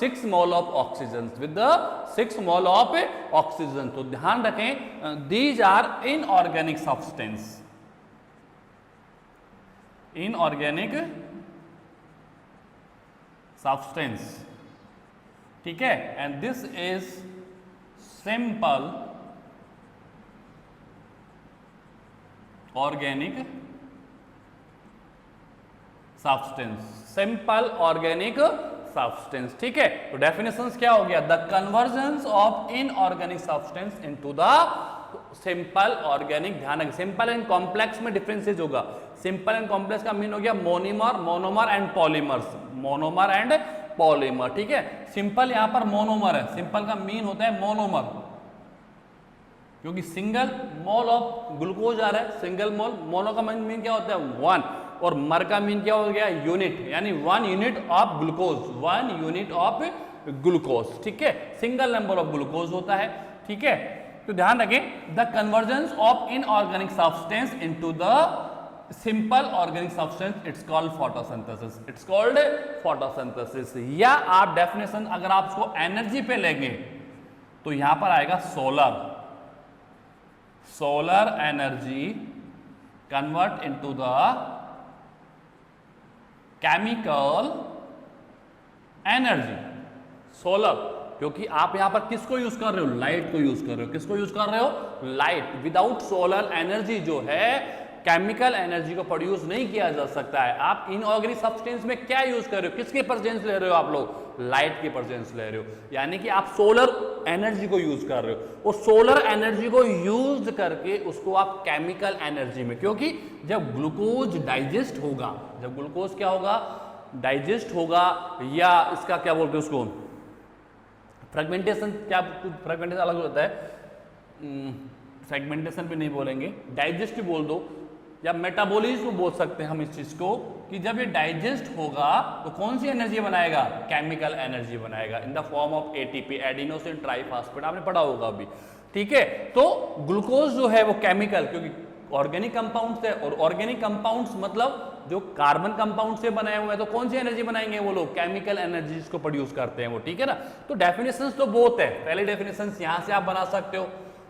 6 mole of oxygen, with the 6 mole of oxygen. तो ध्यान रखें, these are inorganic substance, inorganic substance ठीक है, and this is simple organic substance, simple organic substance. ठीक है, तो definitions क्या हो गया, the convergence of inorganic substance into the simple organic. ध्यान रखिए, सिंपल एंड कॉम्प्लेक्स में डिफरेंसेज होगा। सिंपल एंड कॉम्प्लेक्स का मीन हो गया monomer, monomer and polymers, monomer and polymer. ठीक है, सिंपल यहां पर मोनोमर है, सिंपल का मीन होता है मोनोमर, क्योंकि सिंगल मोल ऑफ ग्लूकोज आ रहा है, सिंगल मोल। मोनो का मीन क्या होता है, वन, और मर का मीन क्या हो गया, यूनिट, यानी 1 unit of glucose, 1 unit of glucose. ठीक है, सिंगल नंबर ऑफ ग्लूकोज होता है। ठीक है, तो ध्यान रखें, the convergence of inorganic substance into the simple organic substance, it's called photosynthesis, it's called photosynthesis. या आप डेफिनेशन अगर आप इसको एनर्जी पे लेंगे तो यहां पर आएगा solar, solar energy convert into the chemical energy. Solar, क्योंकि आप यहां पर किसको यूज कर रहे हो, लाइट को यूज कर रहे हो। किसको यूज कर रहे हो, लाइट। विदाउट सोलर एनर्जी जो है केमिकल एनर्जी को प्रोड्यूस नहीं किया जा सकता है। आप इनऑर्गेनिक सब्सटेंस में क्या यूज कर रहे हो, किसके प्रेजेंस ले रहे हो आप लोग, लाइट के प्रेजेंस ले रहे हो, यानी कि आप सोलर एनर्जी को यूज कर रहे हो। और सोलर एनर्जी को यूज करके उसको आप केमिकल एनर्जी में, क्योंकि जब ग्लूकोज डाइजेस्ट होगा, जब ग्लूकोज क्या होगा, डाइजेस्ट होगा, या इसका क्या बोलते हैं उसको, फ्रेगमेंटेशन, क्या फ्रेगमेंटेशन अलग होता है, फ्रेगमेंटेशन पे नहीं बोलेंगे, डाइजेस्ट बोल दो, या मेटाबॉलिज्म बोल सकते हैं हम इस चीज को, कि जब ये डाइजेस्ट होगा तो कौन सी एनर्जी बनाएगा, केमिकल एनर्जी बनाएगा in the form of ATP, adenosine triphosphate, आपने पढ़ा होगा अभी। ठीक है, तो ग्लूकोज जो है वो केमिकल, क्योंकि ऑर्गेनिक कंपाउंड्स है, और ऑर्गेनिक कंपाउंड्स मतलब जो कार्बन कंपाउंड से बनाए हुए हैं, तो कौन सी एनर्जी बनाएंगे वो लोग, केमिकल एनर्जी को प्रोड्यूस करते हैं वो। ठीक है ना, तो डेफिनेशंस तो बहुत है। पहले डेफिनेशंस यहां से आप बना सकते हो,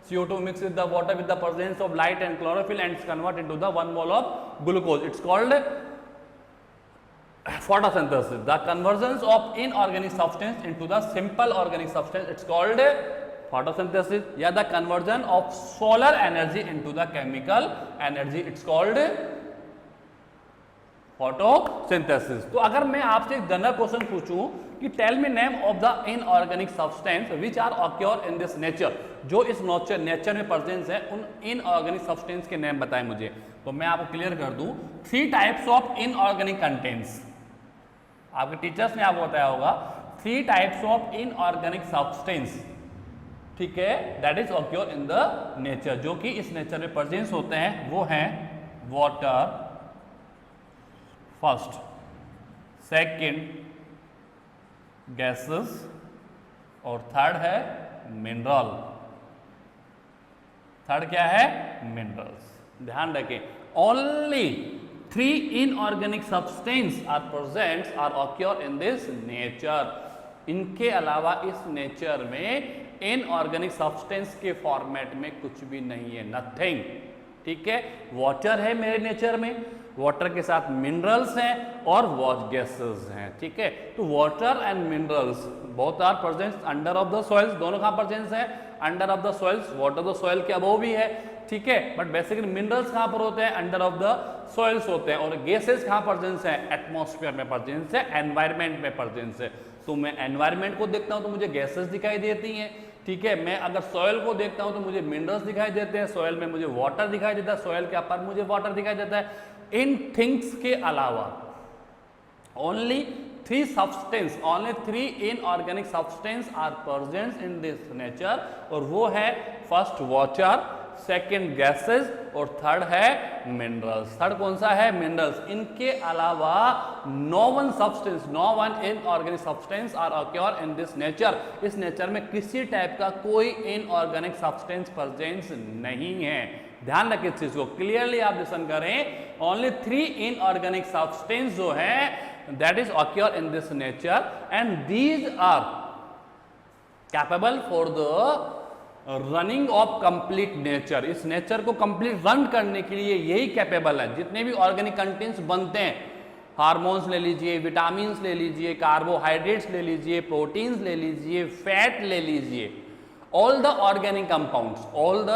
CO2 mixed with the water with the presence of light and chlorophyll and it's converted into the 1 mole of glucose. It's called photosynthesis. The conversions of inorganic substance into the simple organic substance, it's called photosynthesis. या the conversion of solar energy into the chemical energy, it's called photosynthesis. तो अगर मैं आपसे एक general question पूछूं कि tell me name of the inorganic substance which are occur in this nature, जो इस नेचर में प्रेजेंस है, उन इनऑर्गेनिक सब्सटेंस के नेम बताएं मुझे। तो मैं आपको क्लियर कर दूं, 3 टाइप्स ऑफ इनऑर्गेनिक कंटेंट्स, आपके टीचर्स ने आपको बताया होगा 3 टाइप्स ऑफ इनऑर्गेनिक सब्सटेंस। ठीक है, that is occur in the nature, जो कि इस नेचर में प्रेजेंस होते हैं, वो हैं वाटर फर्स्ट, सेकंड गैसेस, और थर्ड है मिनरल। थर्ड क्या है, मिनरल्स। ध्यान रखें, only 3 inorganic substance are present, are occur in this nature. इनके अलावा इस नेचर में इनऑर्गेनिक सब्सटेंस के फॉर्मेट में कुछ भी नहीं है, नथिंग। ठीक है, वाटर है मेरे नेचर में, वाटर के साथ मिनरल्स हैं और वॉच गैसेस हैं। ठीक है, तो water and minerals both are present under of the soils. दोनों कहाँ प्रेजेंस है, under of the soils. Water the soil के अबव भी है। ठीक है, बट बेसिकली मिनरल्स कहाँ पर होते हैं, अंडर ऑफ द सॉइल्स होते हैं। और गैसेस कहाँ प्रेजेंस है, एटमॉस्फेयर में प्रेजेंस है, एनवायरमेंट में प्रेजेंस है। तो मैं एनवायरमेंट को देखता हूँ तो मुझे गैसेस दिखाई देती हैं। ठीक है, मैं अगर सॉइल को देखता हूं तो मुझे मिनरल्स दिखाई देते हैं, सॉइल में मुझे वाटर दिखाई देता है, सॉइल के ऊपर मुझे वाटर दिखाई देता है। इन थिंग्स के अलावा only 3 substance, only 3 inorganic substance are present in this nature, और वो है फर्स्ट वाटर, सेकंड गैसेस, और थर्ड है मिनरल्स। थर्ड कौन सा है, मिनरल्स। इनके अलावा no one substance, no one inorganic substance are occur in this nature. इस नेचर में किसी टाइप का कोई इनऑर्गेनिक सब्सटेंस प्रेजेंस नहीं है। ध्यान रखें इस चीज को, क्लियरली आप लिसन करें। ओनली 3 इनऑर्गेनिक सब्सटेंस जो है that is occur in this nature, and these are capable for the running of complete nature. इस नेचर को कंप्लीट रन करने के लिए यही कैपेबल है। जितने भी ऑर्गेनिक कंटेंट्स बनते हैं, हार्मोन्स ले लीजिए, विटामिन्स ले लीजिए, कार्बोहाइड्रेट्स ले लीजिए, प्रोटीन्स ले लीजिए, फैट ले लीजिए, all the organic compounds, all the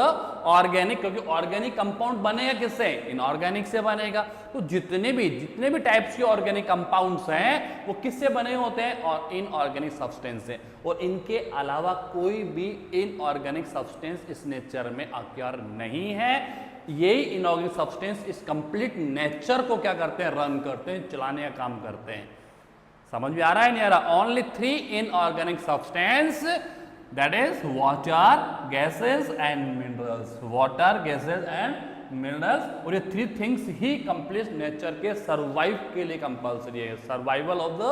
organic, क्योंकि ऑर्गेनिक कंपाउंड बनेगा किससे? इनऑर्गेनिक से बनेगा। तो जितने भी टाइप्स के ऑर्गेनिक कंपाउंड्स हैं वो किससे बने होते हैं? और इनऑर्गेनिक सब्सटेंस से। और इनके अलावा कोई भी इनऑर्गेनिक सब्सटेंस इस नेचर में अक्यर नहीं है। यही इनऑर्गेनिक सब्सटेंस इस कंप्लीट नेचर को क्या करते हैं? रन करते हैं, चलाने का काम करते हैं। समझ में आ रहा है नहीं आ रहा? Only 3 inorganic substance, that is water, gases and minerals, water, gases and minerals। और ये 3 थिंग्स ही कंप्लीट नेचर के सर्वाइव के लिए कंपल्सरी है। Survival of the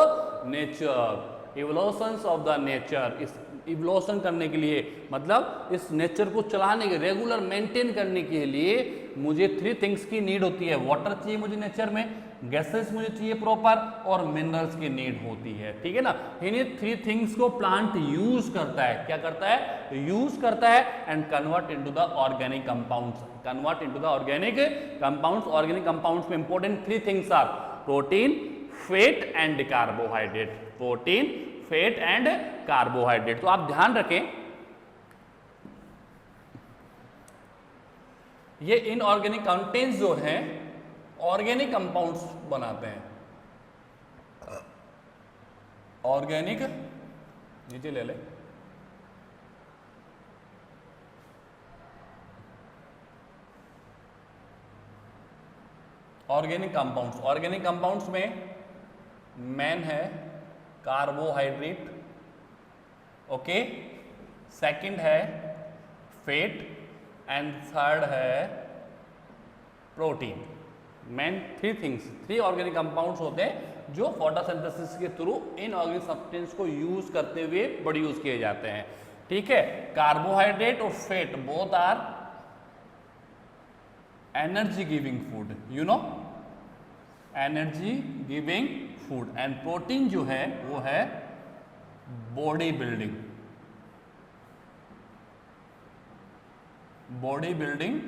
nature, evolutions of the nature, इस इवोल्यूशन करने के लिए, मतलब इस नेचर को चलाने के, रेगुलर मेंटेन करने के लिए मुझे 3 थिंग्स की नीड होती है। वाटर चाहिए मुझे नेचर में, गैसेस मुझे चाहिए प्रॉपर, और मिनरल्स की नीड होती है। ठीक है ना? इन्हीं 3 थिंग्स को प्लांट यूज करता है। क्या करता है? यूज करता है and convert into the organic compounds, convert into the organic compounds. Organic compounds में important 3 things are protein, fat and carbohydrate. Protein, fat and carbohydrate. तो आप ध्यान रखें, ये इनऑर्गेनिक कंटेंट्स जो हैं ऑर्गेनिक कंपाउंड्स बनाते हैं। ऑर्गेनिक, नीचे ले ले, ऑर्गेनिक कंपाउंड्स। ऑर्गेनिक कंपाउंड्स में मेन है कार्बोहाइड्रेट, ओके, सेकंड है फैट एंड थर्ड है protein. Main 3 things, 3 organic compounds होते हैं जो फोटोसिंथेसिस के थ्रू इनऑर्गेनिक सब्सटेंस को यूज करते हुए प्रोड्यूस किए जाते हैं। ठीक है? कार्बोहाइड्रेट और fat both are energy giving food, you know, energy giving food. And protein जो है वो है body building, body building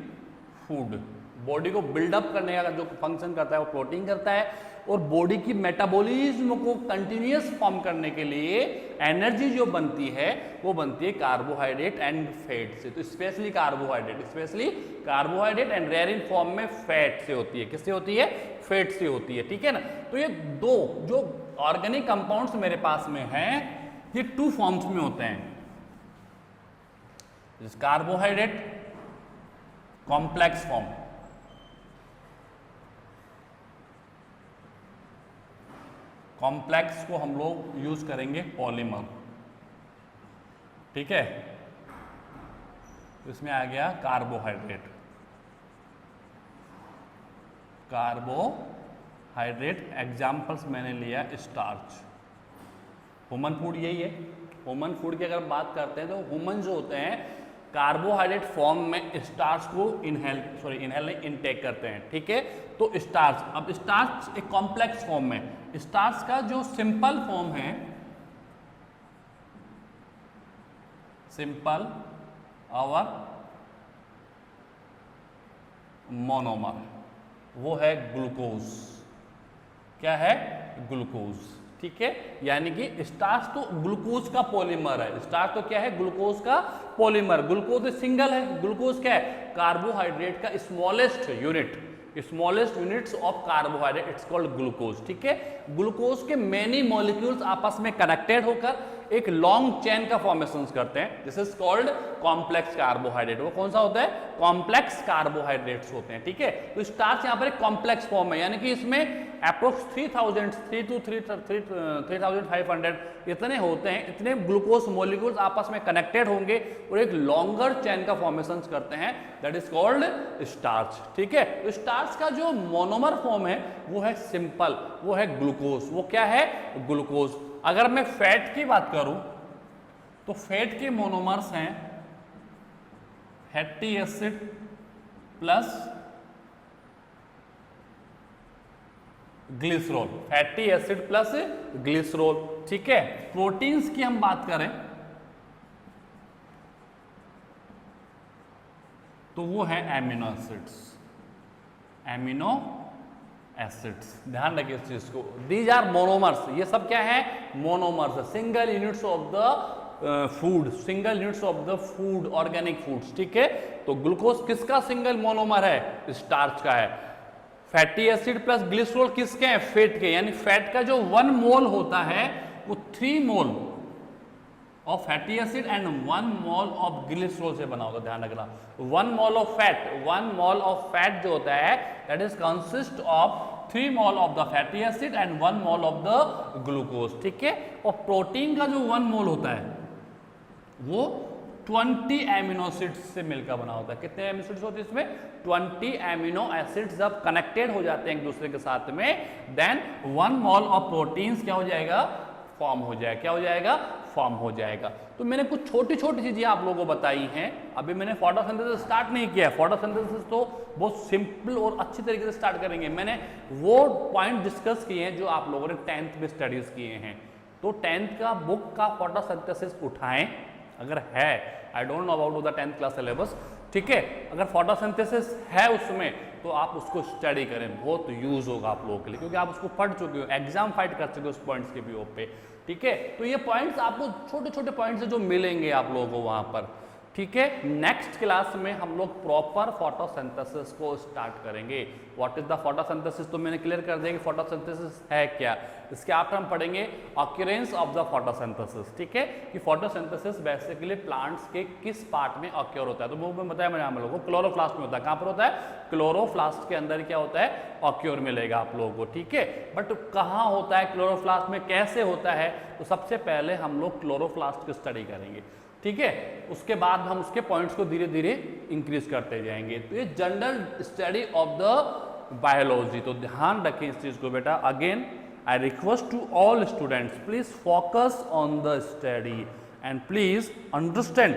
food. Body को बिल्डअप करने का जो फंक्शन करता है वो प्रोटीन करता है। और बॉडी की मेटाबॉलिज्म को कंटिन्यूअस फॉर्म करने के लिए एनर्जी जो बनती है वो बनती है कार्बोहाइड्रेट एंड फैट से। तो specially carbohydrate and rare in form में फैट से होती है। किससे होती है? फैट से होती है। ठीक है ना? तो ये 2 जो ऑर्गेनिक कंपाउंड्स मेरे पास में हैं ये 2 फॉर्म्स में होते हैं। कार्बोहाइड्रेट कॉम्प्लेक्स फॉर्म, कॉम्प्लेक्स को हम लोग यूज करेंगे पॉलीमर। ठीक है? इसमें आ गया कार्बोहाइड्रेट, कार्बोहाइड्रेट एग्जाम्पल्स मैंने लिया स्टार्च। ह्यूमन फूड यही है। ह्यूमन फूड की अगर बात करते हैं तो ह्यूमन जो होते हैं कार्बोहाइड्रेट फॉर्म में स्टार्च को इनहेल इनटेक करते हैं। ठीक है? तो स्टार्च, अब स्टार्च एक कॉम्प्लेक्स फॉर्म में, स्टार्च का जो सिंपल फॉर्म है, सिंपल और मोनोमर, वो है ग्लूकोज। क्या है? ग्लूकोज। ठीक है? यानी कि स्टार्च तो ग्लूकोज का पॉलीमर है। स्टार्च तो क्या है? ग्लूकोज का पॉलीमर। ग्लूकोज सिंगल है, ग्लूकोज क्या है? कार्बोहाइड्रेट का smallest unit, smallest units of carbohydrate, it's called glucose. ठीक है? ग्लूकोज के मेनी मॉलिक्यूल्स आपस में कनेक्टेड होकर एक लॉन्ग चेन का फॉर्मेशन करते हैं। This is called complex carbohydrate. वो कौन सा होता है? कॉम्प्लेक्स कार्बोहाइड्रेट्स होते हैं। ठीक है? तो स्टार्च यहाँ पर एक कॉम्प्लेक्स फॉर्म है, यानी कि इसमें अप्रोक्स 3500 इतने होते हैं, इतने ग्लूकोज मॉलिक्यूल्स आपस में कनेक्टेड होंगे और एक लॉन्गर चेन का फॉर्मेशन करते हैं, दैट इज कॉल्ड स्टार्च। ठीक है? तो स्टार्च का जो मोनोमर फॉर्म है वो है सिंपल, वो है ग्लूकोज। वो क्या है? ग्लूकोज। अगर मैं फैट की बात करूं तो फैट के मोनोमर्स हैं fatty acid plus glycerol, fatty acid plus glycerol. ठीक है? प्रोटीन्स की हम बात करें तो वो है एमिनो एसिड्स, एमिनो एसिड्स। ध्यान रखिए इस चीज को, दीज आर मोनोमर्स, ये सब क्या है, monomers, single units of the food, single units of the food, organic foods, ठीक है। तो ग्लूकोज किसका सिंगल मोनोमर है, स्टार्च का है। फैटी एसिड प्लस ग्लिसरॉल किसके हैं, फैट के, यानी फैट का जो 1 मोल होता है वो 3 mole of fatty acid and 1 mole of glycerol से बना होगा। ध्यान रखना, 1 mole of fat, 1 mole of fat जो होता है that is consist of 3 mole of the fatty acid and 1 mole of the glucose, ठीक है। और प्रोटीन का जो 1 मोल होता है वो 20 एमिनो एसिड्स से मिलकर बना होता है। कितने एमिनो एसिड्स होते हैं इसमें, 20 एमिनो एसिड्स जब कनेक्टेड हो जाते हैं एक दूसरे के साथ में, देन 1 मोल ऑफ प्रोटीन्स क्या हो जाएगा, फॉर्म हो जाएगा, क्या हो जाएगा, फॉर्म हो जाएगा। तो मैंने कुछ छोटी छोटी चीजें आप लोगों को बताई हैं, अभी मैंने फोटोसिंथेसिस स्टार्ट नहीं किया। फोटोसिंथेसिस तो बहुत सिंपल और अच्छी तरीके से स्टार्ट करेंगे। मैंने वो पॉइंट डिस्कस किए हैं जो आप लोगों ने 10th में स्टडीज किए हैं। तो 10th का बुक का फोटोसिंथेसिस उठाएं, अगर है, I don't know about the 10th class syllabus, ठीक है। अगर फोटोसिंथेसिस है उसमें तो आप उसको स्टडी करें, बहुत यूज होगा आप लोगों के लिए, क्योंकि आप उसको पढ़ चुके हो, एग्जाम फाइट कर चुके हो उस पॉइंट्स के भी पे, ठीक है। तो ये पॉइंट्स आपको छोटे छोटे पॉइंट्स जो मिलेंगे आप लोगों को वहां पर, ठीक है। नेक्स्ट क्लास में हम लोग प्रॉपर फोटोसिंथेसिस को स्टार्ट करेंगे। व्हाट इज द फोटोसिंथेसिस तो मैंने क्लियर कर दिया कि फोटोसिंथेसिस है क्या। इसके आफ्टर हम पढ़ेंगे ऑक्यूरेंस ऑफ द फोटोसिंथेसिस, ठीक है, कि फोटोसिंथेसिस बेसिकली प्लांट्स के किस पार्ट में ऑक्योर होता है। तो वो मैं बताया मैंने हम लोगों को, क्लोरोप्लास्ट में होता है। कहाँ पर होता है, क्लोरोप्लास्ट के अंदर क्या होता है, ऑक्योर मिलेगा आप लोगों को, ठीक है। बट कहाँ होता है क्लोरोप्लास्ट में, कैसे होता है, तो सबसे पहले हम लोग क्लोरोप्लास्ट की स्टडी करेंगे, ठीक है। उसके बाद हम उसके पॉइंट्स को धीरे धीरे इंक्रीज करते जाएंगे। तो ये general study of the biology, तो ध्यान रखें इस चीज को बेटा। Again I request to all students, please focus on the study and please understand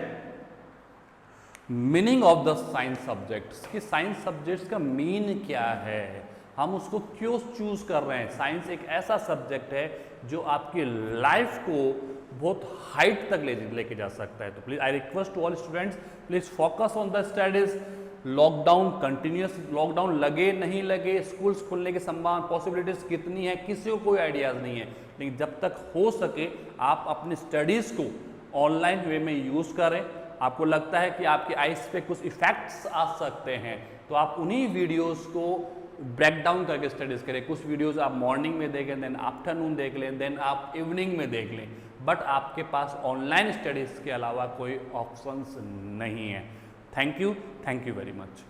meaning of the science subjects, कि साइंस सब्जेक्ट्स का मीन क्या है, हम उसको क्यों चूज कर रहे हैं। साइंस एक ऐसा सब्जेक्ट है जो आपकी लाइफ को बहुत हाइट तक लेके जा सकता है। तो please I request to all students, please focus on the studies. Lockdown continues, lockdown लगे नहीं लगे, स्कूल्स खुलने की संभावना, पॉसिबिलिटीज कितनी है, किसी को कोई आइडियाज नहीं है, लेकिन जब तक हो सके आप अपनी स्टडीज को ऑनलाइन वे में यूज करें। आपको लगता है कि आपकी आइज पे कुछ इफेक्ट्स आ सकते हैं, तो आप उन्हीं वीडियोस को ब्रेक डाउन करके स्टडीज करें। कुछ वीडियोस आप मॉर्निंग में देखें, देन आफ्टरनून देख लें, देन आप इवनिंग में देख लें, बट आपके पास ऑनलाइन स्टडीज के अलावा कोई ऑप्शंस नहीं है। Thank you very much.